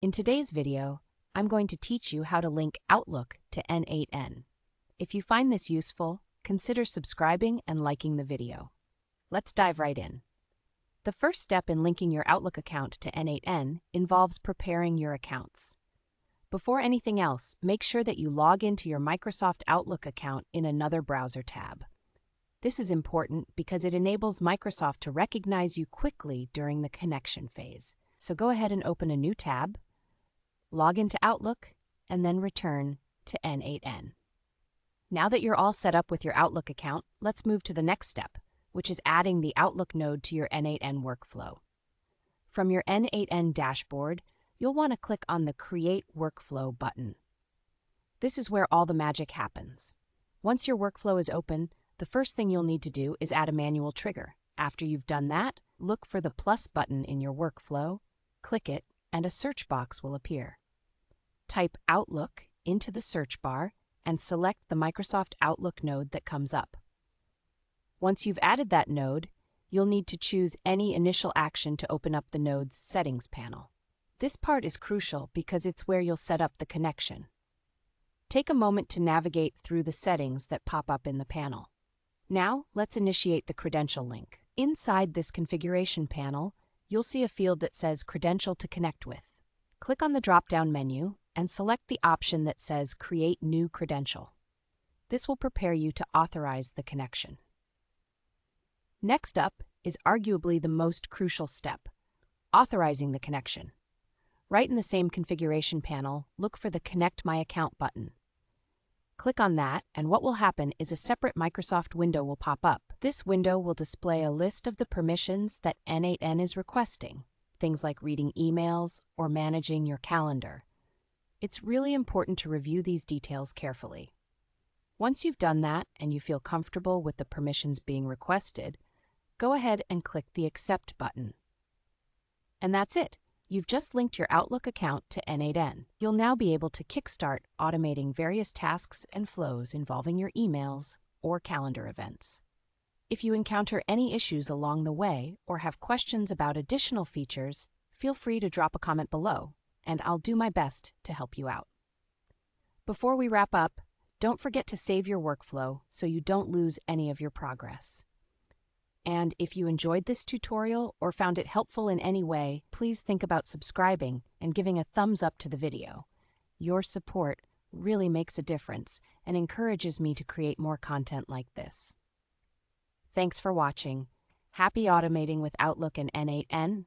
In today's video, I'm going to teach you how to link Outlook to n8n. If you find this useful, consider subscribing and liking the video. Let's dive right in. The first step in linking your Outlook account to n8n involves preparing your accounts. Before anything else, make sure that you log into your Microsoft Outlook account in another browser tab. This is important because it enables Microsoft to recognize you quickly during the connection phase. So go ahead and open a new tab, log into Outlook, and then return to n8n. Now that you're all set up with your Outlook account, let's move to the next step, which is adding the Outlook node to your n8n workflow. From your n8n dashboard, you'll want to click on the Create Workflow button. This is where all the magic happens. Once your workflow is open, the first thing you'll need to do is add a manual trigger. After you've done that, look for the plus button in your workflow, click it, and a search box will appear. Type Outlook into the search bar and select the Microsoft Outlook node that comes up. Once you've added that node, you'll need to choose any initial action to open up the node's settings panel. This part is crucial because it's where you'll set up the connection. Take a moment to navigate through the settings that pop up in the panel. Now, let's initiate the credential link. Inside this configuration panel, you'll see a field that says Credential to Connect with. Click on the drop-down menu and select the option that says Create New Credential. This will prepare you to authorize the connection. Next up is arguably the most crucial step, authorizing the connection. Right in the same configuration panel, look for the Connect My Account button. Click on that, and what will happen is a separate Microsoft window will pop up. This window will display a list of the permissions that n8n is requesting, things like reading emails or managing your calendar. It's really important to review these details carefully. Once you've done that and you feel comfortable with the permissions being requested, go ahead and click the Accept button. And that's it. You've just linked your Outlook account to n8n. You'll now be able to kickstart automating various tasks and flows involving your emails or calendar events. If you encounter any issues along the way or have questions about additional features, feel free to drop a comment below, and I'll do my best to help you out. Before we wrap up, don't forget to save your workflow so you don't lose any of your progress. And if you enjoyed this tutorial or found it helpful in any way, please think about subscribing and giving a thumbs up to the video. Your support really makes a difference and encourages me to create more content like this. Thanks for watching. Happy automating with Outlook and n8n.